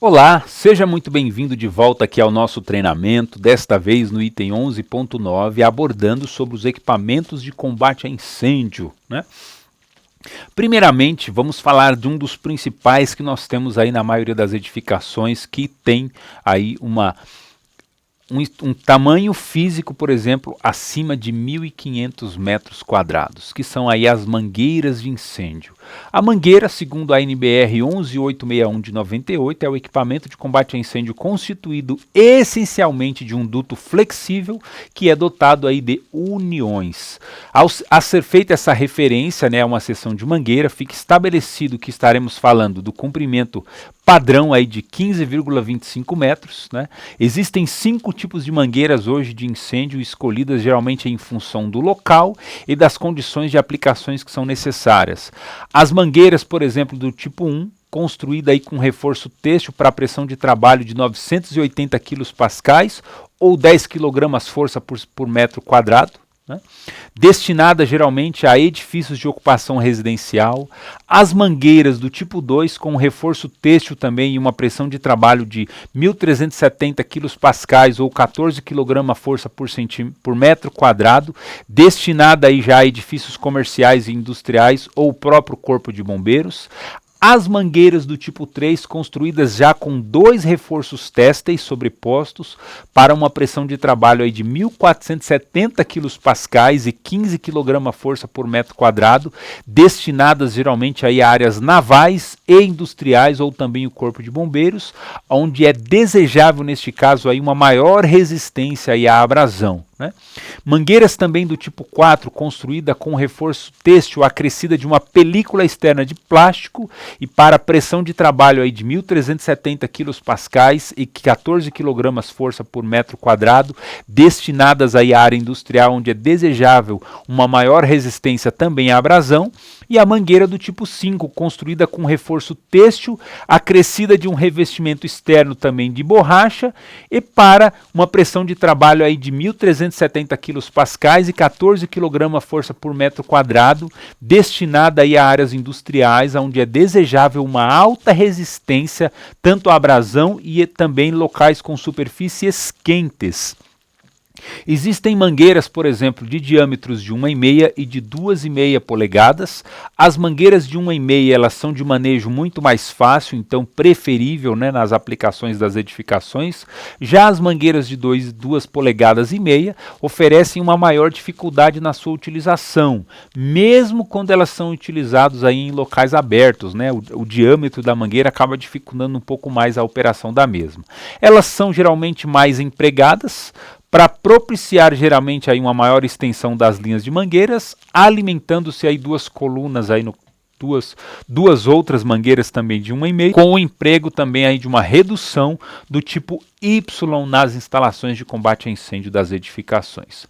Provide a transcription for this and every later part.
Olá, seja muito bem-vindo de volta aqui ao nosso treinamento, desta vez no item 11.9, abordando sobre os equipamentos de combate a incêndio, né? Primeiramente, vamos falar de um dos principais que nós temos aí na maioria das edificações, que tem aí um tamanho físico, por exemplo, acima de 1.500 metros quadrados, que são aí as mangueiras de incêndio. A mangueira, segundo a NBR 11861 de 98, é o equipamento de combate a incêndio constituído essencialmente de um duto flexível que é dotado aí de uniões. A ser feita essa referência, né, a uma seção de mangueira, fica estabelecido que estaremos falando do comprimento padrão aí de 15,25 metros, né? Existem 5 tipos de mangueiras hoje de incêndio, escolhidas geralmente em função do local e das condições de aplicações que são necessárias. As mangueiras, por exemplo, do tipo 1, construída aí com reforço têxtil para pressão de trabalho de 980 kPa ou 10 kg força por metro quadrado, né? Destinada geralmente a edifícios de ocupação residencial. As mangueiras do tipo 2 com reforço têxtil também e uma pressão de trabalho de 1.370 kPa ou 14 kg força por metro quadrado, destinada aí já a edifícios comerciais e industriais ou o próprio corpo de bombeiros. As mangueiras do tipo 3, construídas já com 2 reforços têxteis sobrepostos para uma pressão de trabalho aí de 1.470 kPa e 15 kg força por metro quadrado, destinadas geralmente aí a áreas navais e industriais ou também o corpo de bombeiros, onde é desejável neste caso aí uma maior resistência aí à abrasão, né? Mangueiras também do tipo 4, construída com reforço têxtil acrescida de uma película externa de plástico e para pressão de trabalho aí de 1.370 kPa e 14 kg força por metro quadrado, destinadas aí à área industrial, onde é desejável uma maior resistência também à abrasão. E a mangueira do tipo 5, construída com reforço têxtil, acrescida de um revestimento externo também de borracha e para uma pressão de trabalho aí de 1.370 kPa e 14 kg força por metro quadrado, destinada aí a áreas industriais, onde é desejável uma alta resistência tanto à abrasão e também locais com superfícies quentes. Existem mangueiras, por exemplo, de diâmetros de 1,5 e de 2,5 polegadas. As mangueiras de 1,5 elas são de manejo muito mais fácil, então preferível, né, nas aplicações das edificações. Já as mangueiras de 2 polegadas e meia oferecem uma maior dificuldade na sua utilização, mesmo quando elas são utilizadas aí em locais abertos, né? O diâmetro da mangueira acaba dificultando um pouco mais a operação da mesma. Elas são geralmente mais empregadas para propiciar geralmente aí uma maior extensão das linhas de mangueiras, alimentando-se aí 2 colunas aí duas outras mangueiras também de 1,5, com o emprego também aí de uma redução do tipo Y nas instalações de combate a incêndio das edificações.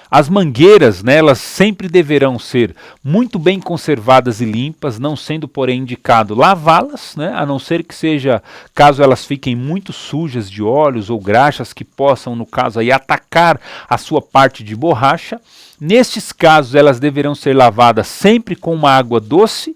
As mangueiras, né, elas sempre deverão ser muito bem conservadas e limpas, não sendo, porém, indicado lavá-las, né, a não ser que seja, caso elas fiquem muito sujas de óleos ou graxas que possam, no caso, aí, atacar a sua parte de borracha. Nestes casos, elas deverão ser lavadas sempre com uma água doce,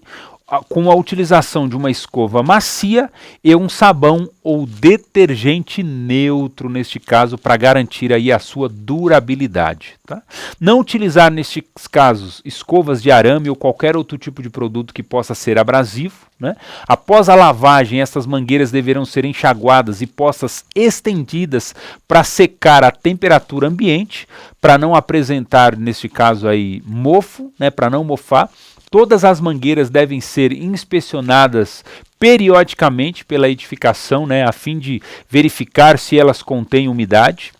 com a utilização de uma escova macia e um sabão ou detergente neutro, neste caso, para garantir aí a sua durabilidade, tá? Não utilizar, nestes casos, escovas de arame ou qualquer outro tipo de produto que possa ser abrasivo, né? Após a lavagem, essas mangueiras deverão ser enxaguadas e postas estendidas para secar a temperatura ambiente, para não apresentar, neste caso aí, mofo, né? Para não mofar. Todas as mangueiras devem ser inspecionadas periodicamente pela edificação, né, a fim de verificar se elas contêm umidade.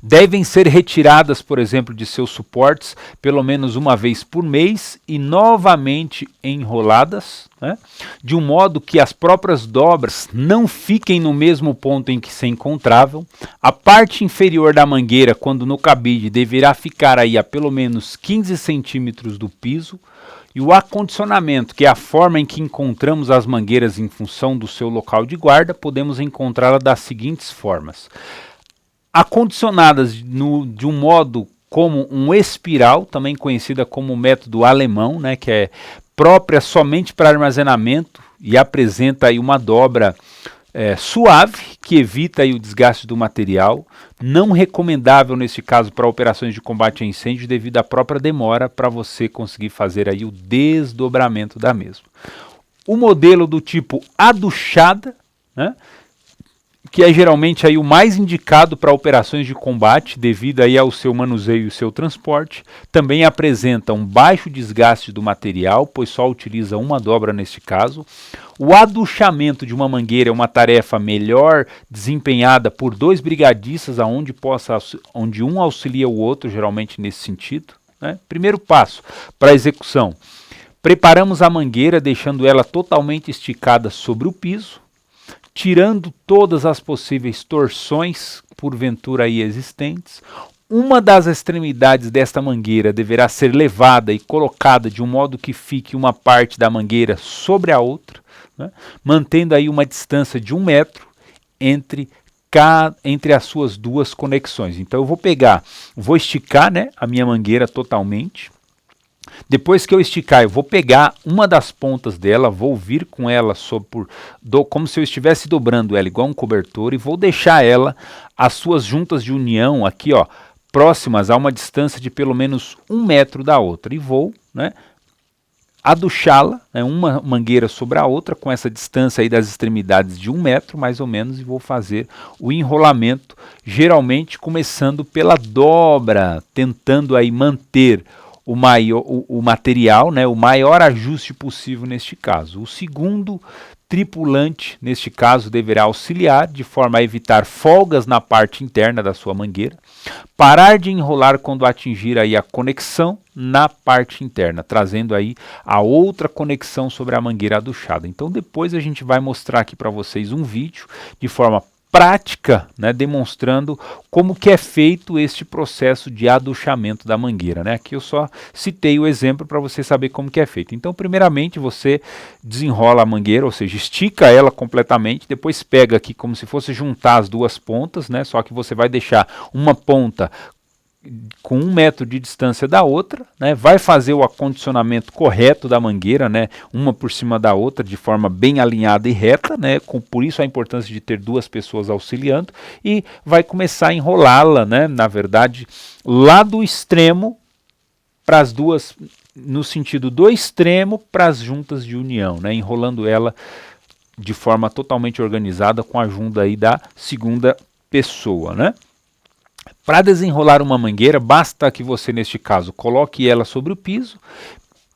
Devem ser retiradas, por exemplo, de seus suportes pelo menos uma vez por mês e novamente enroladas, né, de um modo que as próprias dobras não fiquem no mesmo ponto em que se encontravam. A parte inferior da mangueira, quando no cabide, deverá ficar aí a pelo menos 15 centímetros do piso. E o acondicionamento, que é a forma em que encontramos as mangueiras em função do seu local de guarda, podemos encontrá-la das seguintes formas. Acondicionadas de um modo como um espiral, também conhecida como método alemão, né, que é própria somente para armazenamento e apresenta aí uma dobra suave, que evita aí o desgaste do material, não recomendável neste caso para operações de combate a incêndio devido à própria demora para você conseguir fazer aí o desdobramento da mesma. O modelo do tipo aduchada, né, que é geralmente aí o mais indicado para operações de combate devido aí ao seu manuseio e seu transporte, também apresenta um baixo desgaste do material, pois só utiliza uma dobra neste caso. O aduchamento de uma mangueira é uma tarefa melhor desempenhada por dois brigadistas, onde um auxilia o outro, geralmente nesse sentido, né? Primeiro passo para a execução: preparamos a mangueira deixando ela totalmente esticada sobre o piso, tirando todas as possíveis torções, porventura aí existentes. Uma das extremidades desta mangueira deverá ser levada e colocada de um modo que fique uma parte da mangueira sobre a outra, né, mantendo aí uma distância de 1 metro entre as suas duas conexões. Então eu vou esticar, né, a minha mangueira totalmente. Depois que eu esticar, eu vou pegar uma das pontas dela, vou vir com ela como se eu estivesse dobrando ela igual um cobertor, e vou deixar ela, as suas juntas de união aqui, ó, próximas a uma distância de pelo menos 1 metro da outra, e vou, né, aduchá-la, né, uma mangueira sobre a outra, com essa distância aí das extremidades de 1 metro mais ou menos, e vou fazer o enrolamento, geralmente começando pela dobra, tentando aí manter o material, né, o maior ajuste possível neste caso. O segundo tripulante, neste caso, deverá auxiliar de forma a evitar folgas na parte interna da sua mangueira, parar de enrolar quando atingir aí a conexão na parte interna, trazendo aí a outra conexão sobre a mangueira aduchada. Então depois a gente vai mostrar aqui para vocês um vídeo de forma prática, né, demonstrando como que é feito este processo de aduchamento da mangueira, né? Aqui eu só citei o exemplo para você saber como que é feito. Então, primeiramente, você desenrola a mangueira, ou seja, estica ela completamente, depois pega aqui como se fosse juntar as duas pontas, né? Só que você vai deixar uma ponta com 1 metro de distância da outra, né, vai fazer o acondicionamento correto da mangueira, né, uma por cima da outra, de forma bem alinhada e reta, né, por isso a importância de ter duas pessoas auxiliando, e vai começar a enrolá-la, né, na verdade, lá do extremo para as duas, no sentido do extremo para as juntas de união, né, enrolando ela de forma totalmente organizada com a ajuda aí da segunda pessoa, né. Para desenrolar uma mangueira, basta que você, neste caso, coloque ela sobre o piso,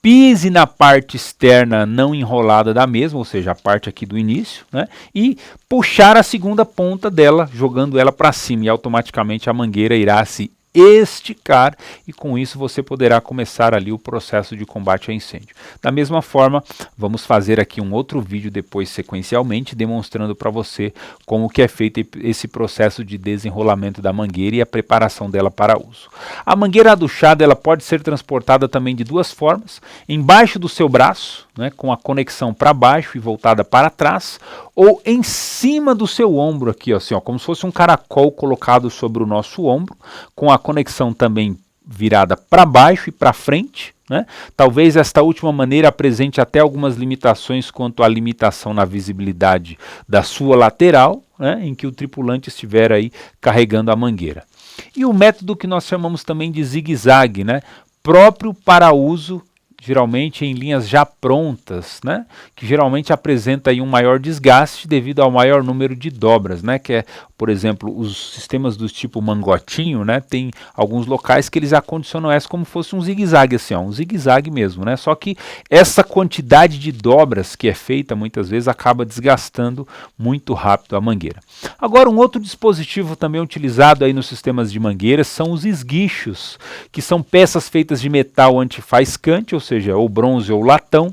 pise na parte externa não enrolada da mesma, ou seja, a parte aqui do início, né, e puxar a segunda ponta dela, jogando ela para cima, e automaticamente a mangueira irá se esticar, e com isso você poderá começar ali o processo de combate a incêndio. Da mesma forma, vamos fazer aqui um outro vídeo depois sequencialmente, demonstrando para você como que é feito esse processo de desenrolamento da mangueira e a preparação dela para uso. A mangueira aduchada, ela pode ser transportada também de duas formas: embaixo do seu braço, né, com a conexão para baixo e voltada para trás, ou em cima do seu ombro aqui, assim, ó, como se fosse um caracol colocado sobre o nosso ombro, com a conexão também virada para baixo e para frente, né? Talvez esta última maneira apresente até algumas limitações quanto à limitação na visibilidade da sua lateral, né, em que o tripulante estiver aí carregando a mangueira. E o método que nós chamamos também de zigue-zague, né, próprio para uso geralmente em linhas já prontas, né, que geralmente apresenta aí um maior desgaste devido ao maior número de dobras, né, que é, por exemplo, os sistemas do tipo mangotinho, né, tem alguns locais que eles acondicionam essa como fosse um zigue-zague, assim, ó, um zigue-zague mesmo, né, só que essa quantidade de dobras que é feita muitas vezes acaba desgastando muito rápido a mangueira. Agora, um outro dispositivo também utilizado aí nos sistemas de mangueiras são os esguichos, que são peças feitas de metal antifaiscante, ou seja, ou bronze ou latão,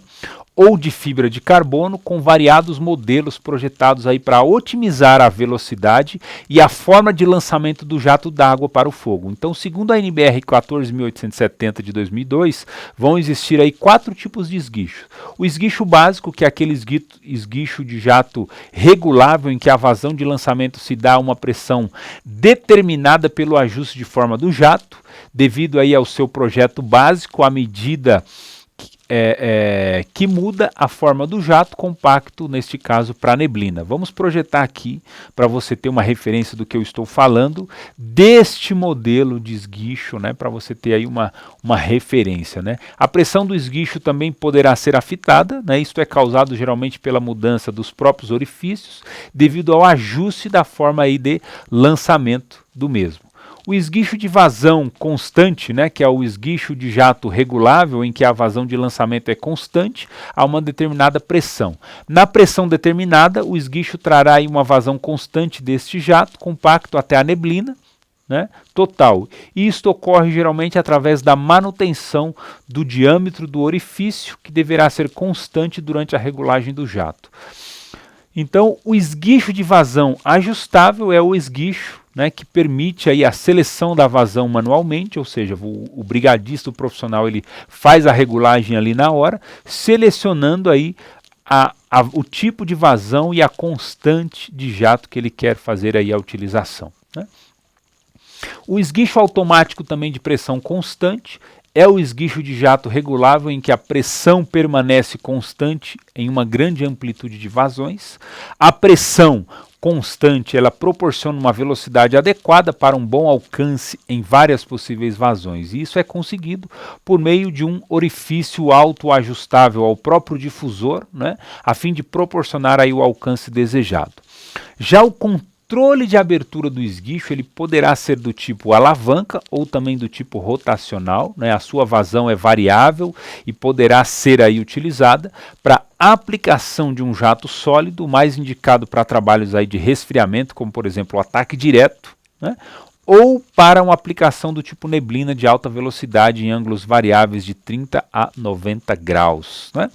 ou de fibra de carbono, com variados modelos projetados aí para otimizar a velocidade e a forma de lançamento do jato d'água para o fogo. Então, segundo a NBR 14.870 de 2002, vão existir aí 4 tipos de esguicho. O esguicho básico, que é aquele esguicho de jato regulável, em que a vazão de lançamento se dá a uma pressão determinada pelo ajuste de forma do jato, devido aí ao seu projeto básico, à medida que muda a forma do jato compacto, neste caso para neblina. Vamos projetar aqui para você ter uma referência do que eu estou falando deste modelo de esguicho, né, para você ter aí uma referência, né. A pressão do esguicho também poderá ser afitada, né, isto é causado geralmente pela mudança dos próprios orifícios devido ao ajuste da forma aí de lançamento do mesmo. O esguicho de vazão constante, né, que é o esguicho de jato regulável, em que a vazão de lançamento é constante a uma determinada pressão. Na pressão determinada, o esguicho trará aí uma vazão constante deste jato compacto até a neblina, né, total. E isto ocorre geralmente através da manutenção do diâmetro do orifício, que deverá ser constante durante a regulagem do jato. Então, o esguicho de vazão ajustável é o esguicho, né, que permite aí a seleção da vazão manualmente, ou seja, o brigadista, o profissional, ele faz a regulagem ali na hora, selecionando aí o tipo de vazão e a constante de jato que ele quer fazer aí a utilização, né. O esguicho automático também de pressão constante é o esguicho de jato regulável, em que a pressão permanece constante em uma grande amplitude de vazões. A pressão constante, ela proporciona uma velocidade adequada para um bom alcance em várias possíveis vazões. E isso é conseguido por meio de um orifício autoajustável ao próprio difusor, né, a fim de proporcionar aí o alcance desejado. Já o controle de abertura do esguicho, ele poderá ser do tipo alavanca ou também do tipo rotacional, né? A sua vazão é variável e poderá ser aí utilizada para aplicação de um jato sólido, mais indicado para trabalhos aí de resfriamento, como por exemplo o ataque direto, né, ou para uma aplicação do tipo neblina de alta velocidade em ângulos variáveis de 30 a 90 graus. Né?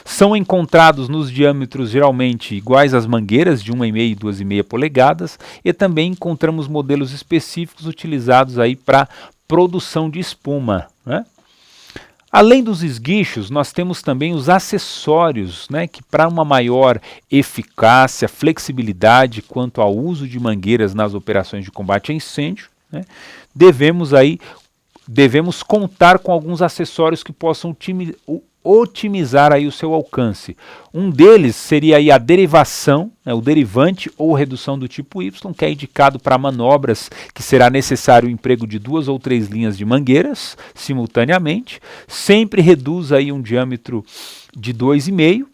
São encontrados nos diâmetros geralmente iguais às mangueiras, de 1,5 e 2,5 polegadas, e também encontramos modelos específicos utilizados aí para produção de espuma. Né? Além dos esguichos, nós temos também os acessórios, né, que para uma maior eficácia, flexibilidade quanto ao uso de mangueiras nas operações de combate a incêndio, né, devemos contar com alguns acessórios que possam otimizar aí o seu alcance. Um deles seria aí a derivação, né, o derivante ou redução do tipo Y, que é indicado para manobras que será necessário o emprego de 2 ou 3 linhas de mangueiras simultaneamente. Sempre reduz aí um diâmetro de 2,5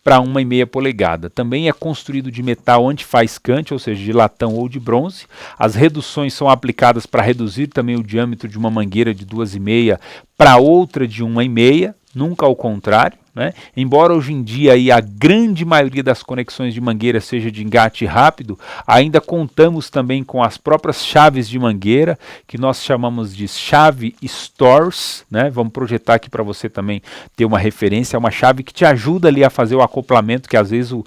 para 1,5 polegada. Também é construído de metal antifaiscante, ou seja, de latão ou de bronze. As reduções são aplicadas para reduzir também o diâmetro de uma mangueira de 2,5 para outra de 1,5, nunca ao contrário. Né? Embora hoje em dia aí a grande maioria das conexões de mangueira seja de engate rápido, ainda contamos também com as próprias chaves de mangueira, que nós chamamos de chave Stores. Né? Vamos projetar aqui para você também ter uma referência. É uma chave que te ajuda ali a fazer o acoplamento, que às vezes o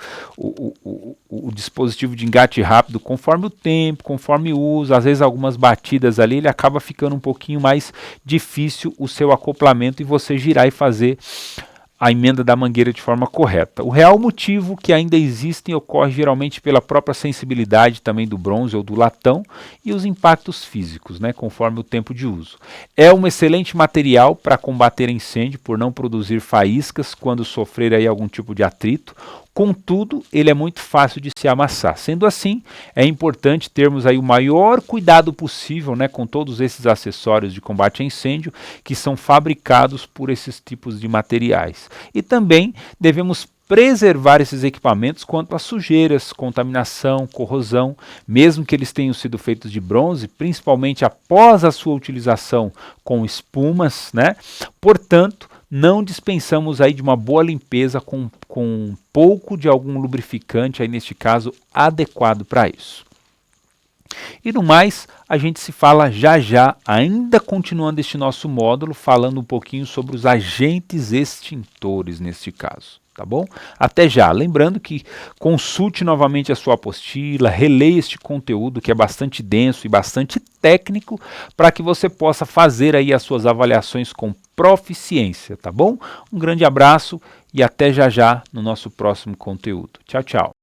dispositivo de engate rápido, conforme o tempo, conforme o uso, às vezes algumas batidas ali, ele acaba ficando um pouquinho mais difícil o seu acoplamento e você girar e fazer a emenda da mangueira de forma correta. O real motivo que ainda existem ocorre geralmente pela própria sensibilidade também do bronze ou do latão e os impactos físicos, né, conforme o tempo de uso. É um excelente material para combater incêndio por não produzir faíscas quando sofrer aí algum tipo de atrito. Contudo, ele é muito fácil de se amassar. Sendo assim, é importante termos aí o maior cuidado possível, né, com todos esses acessórios de combate a incêndio que são fabricados por esses tipos de materiais. E também devemos preservar esses equipamentos quanto a sujeiras, contaminação, corrosão, mesmo que eles tenham sido feitos de bronze, principalmente após a sua utilização com espumas, né? Portanto, não dispensamos aí de uma boa limpeza com um pouco de algum lubrificante, aí neste caso, adequado para isso. E no mais, a gente se fala já já, ainda continuando este nosso módulo, falando um pouquinho sobre os agentes extintores neste caso. Tá bom? Até já. Lembrando que consulte novamente a sua apostila, releia este conteúdo que é bastante denso e bastante técnico para que você possa fazer aí as suas avaliações com proficiência, tá bom? Um grande abraço e até já já no nosso próximo conteúdo. Tchau, tchau.